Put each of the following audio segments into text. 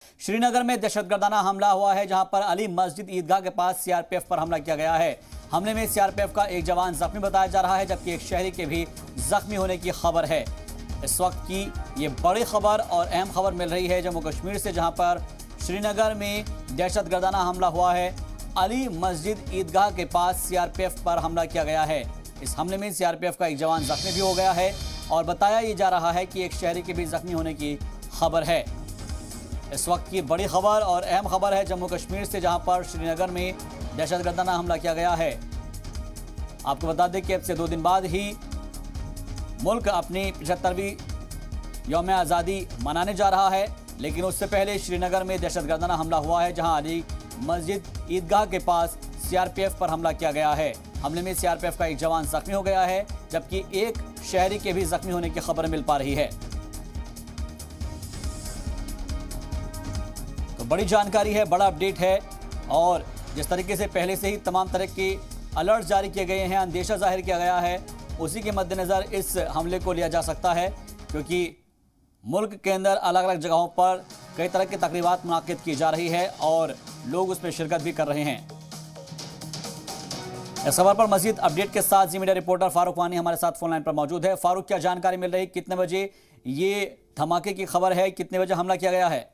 श्रीनगर में दहशतगर्दाना हमला हुआ है, जहां पर अली मस्जिद ईदगाह के पास सीआरपीएफ पर हमला किया गया है। हमले में सीआरपीएफ का एक जवान जख्मी बताया जा रहा है, जबकि एक शहरी के भी जख्मी होने की खबर है। इस वक्त की ये बड़ी खबर और अहम खबर मिल रही है जम्मू कश्मीर से, जहां पर श्रीनगर में दहशतगर्दाना हमला हुआ है। अली मस्जिद ईदगाह के पास सीआरपीएफ पर हमला किया गया है। इस हमले में सीआरपीएफ का एक जवान जख्मी भी हो गया है और बताया ये जा रहा है कि एक शहरी के भी जख्मी होने की खबर है। इस वक्त की बड़ी खबर और अहम खबर है जम्मू कश्मीर से, जहां पर श्रीनगर में दहशतगर्दाना हमला किया गया है। आपको बता दें कि अब से 2 दिन बाद ही मुल्क अपनी 75वीं यौम आज़ादी मनाने जा रहा है, लेकिन उससे पहले श्रीनगर में दहशतगर्दाना हमला हुआ है, जहां अली मस्जिद ईदगाह के पास सीआरपीएफ पर हमला किया गया है। हमले में सीआरपीएफ का एक जवान जख्मी हो गया है, जबकि एक शहरी के भी जख्मी होने की खबर मिल पा रही है। तो बड़ी जानकारी है, बड़ा अपडेट है, और जिस तरीके से पहले से ही तमाम तरह के अलर्ट जारी किए गए हैं, अंदेशा जाहिर किया गया है, उसी के मद्देनज़र इस हमले को लिया जा सकता है, क्योंकि मुल्क के अंदर अलग अलग जगहों पर कई तरह की तकरीबात मुनाकिद की जा रही है और लोग उसमें शिरकत भी कर रहे हैं। इस खबर पर मजीद अपडेट के साथ जी मीडिया रिपोर्टर फारूक वानी हमारे साथ फोन लाइन पर मौजूद है। फारूक, क्या जानकारी मिल रही है, कितने बजे ये धमाके की खबर है, कितने बजे हमला किया गया है?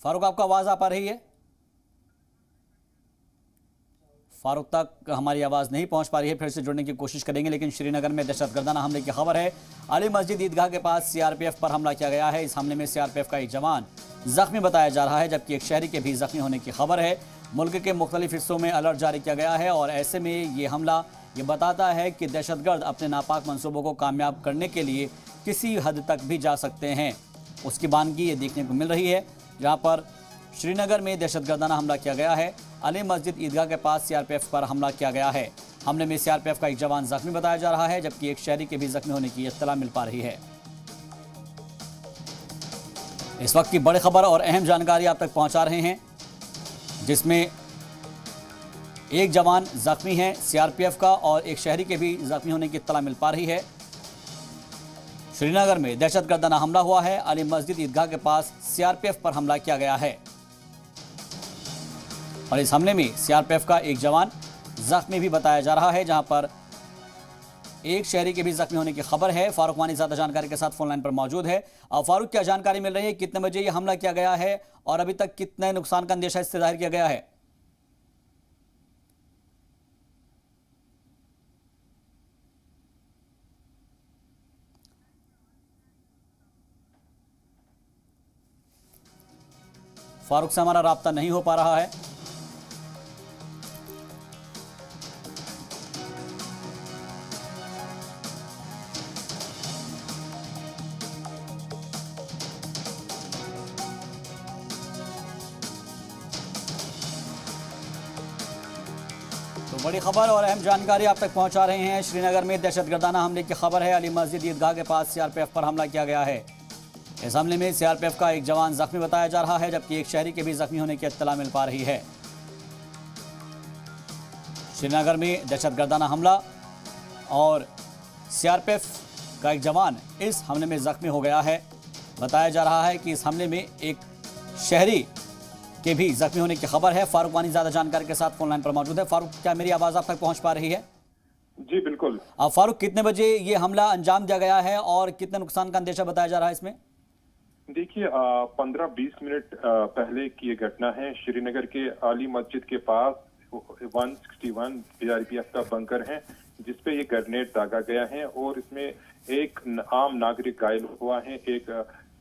फारूक, आपको आवाज़ आ पा रही है? फारूक तक हमारी आवाज़ नहीं पहुंच पा रही है, फिर से जुड़ने की कोशिश करेंगे। लेकिन श्रीनगर में दहशतगर्दाना हमले की खबर है। अली मस्जिद ईदगाह के पास सीआरपीएफ पर हमला किया गया है। इस हमले में सीआरपीएफ का एक जवान जख्मी बताया जा रहा है, जबकि एक शहरी के भी जख्मी होने की खबर है। मुल्क के मुख्तलिफ हिस्सों में अलर्ट जारी किया गया है और ऐसे में ये हमला ये बताता है कि दहशतगर्द अपने नापाक मनसूबों को कामयाब करने के लिए किसी हद तक भी जा सकते हैं। उसकी बानगी ये देखने को मिल रही है, जहाँ पर श्रीनगर में दहशतगर्दाना हमला किया गया है। अली मस्जिद ईदगाह के पास सीआरपीएफ पर हमला किया गया है। हमले में सीआरपीएफ का एक जवान जख्मी बताया जा रहा है, जबकि एक शहरी के भी जख्मी होने की इत्तला मिल पा रही है। इस वक्त की बड़ी खबर और अहम जानकारी आप तक पहुंचा रहे हैं, जिसमें एक जवान जख्मी है सीआरपीएफ का और एक शहरी के भी जख्मी होने की इत्तला मिल पा रही है। श्रीनगर में दहशतगर्दाना हमला हुआ है। अली मस्जिद ईदगाह के पास सीआरपीएफ पर हमला किया गया है और इस हमले में सीआरपीएफ का एक जवान जख्मी भी बताया जा रहा है, जहां पर एक शहरी के भी जख्मी होने की खबर है। फारूक वानी ज्यादा जानकारी के साथ फोन लाइन पर मौजूद है। फारूक, क्या जानकारी मिल रही है, कितने बजे ये हमला किया गया है और अभी तक कितने नुकसान का अंदेशा इससे जाहिर किया गया है? फारूक से हमारा राब्ता नहीं हो पा रहा है। तो बड़ी खबर और अहम जानकारी आप तक पहुंचा रहे हैं। श्रीनगर में दहशतगर्दाना हमले की खबर है। अली मस्जिद ईदगाह के पास सीआरपीएफ पर हमला किया गया है। इस हमले में सीआरपीएफ का एक जवान जख्मी बताया जा रहा है, जबकि एक शहरी के भी जख्मी होने की इत्तला मिल पा रही है। श्रीनगर में दहशतगर्दाना हमला और सीआरपीएफ का एक जवान इस हमले में जख्मी हो गया है। बताया जा रहा है कि इस हमले में एक शहरी के भी जख्मी होने की खबर है। फारूक वानी ज्यादा जानकारी के साथ फोन लाइन पर मौजूद है। फारूक, क्या मेरी आवाज आप तक पहुंच पा रही है? जी बिल्कुल। फारूक, कितने बजे ये हमला अंजाम दिया गया है और कितने नुकसान का अंदेशा बताया जा रहा है इसमें? देखिए 15-20 मिनट पहले की ये घटना है। श्रीनगर के आली मस्जिद के पास 161 सीआरपीएफ का बंकर है, जिसपे ये ग्रेनेड दागा गया है और इसमें एक आम नागरिक घायल हुआ है, एक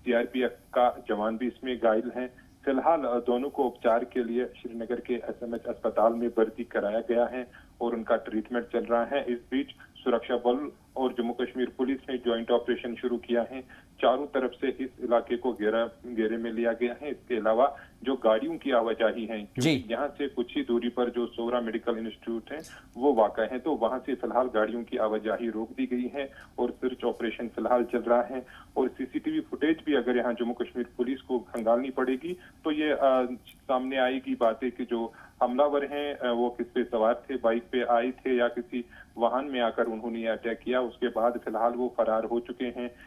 सीआरपीएफ का जवान भी इसमें घायल है। फिलहाल दोनों को उपचार के लिए श्रीनगर के एसएमएच अस्पताल में भर्ती कराया गया है और उनका ट्रीटमेंट चल रहा है। इस बीच सुरक्षा बल और जम्मू कश्मीर पुलिस ने ज्वाइंट ऑपरेशन शुरू किया है, चारों तरफ से इस इलाके को घेरे में लिया गया है। इसके अलावा जो गाड़ियों की आवाजाही है, क्योंकि यहाँ से कुछ ही दूरी पर जो सोहरा मेडिकल इंस्टीट्यूट है वो वाक़ा है, तो वहां से फिलहाल गाड़ियों की आवाजाही रोक दी गई है और सर्च ऑपरेशन फिलहाल चल रहा है। और सीसीटीवी फुटेज भी अगर यहाँ जम्मू कश्मीर पुलिस को खंगालनी पड़ेगी तो ये सामने आएगी बातें कि जो हमलावर हैं वो किस पे सवार थे, बाइक पे आए थे या किसी वाहन में आकर उन्होंने अटैक किया। उसके बाद फिलहाल वो फरार हो चुके हैं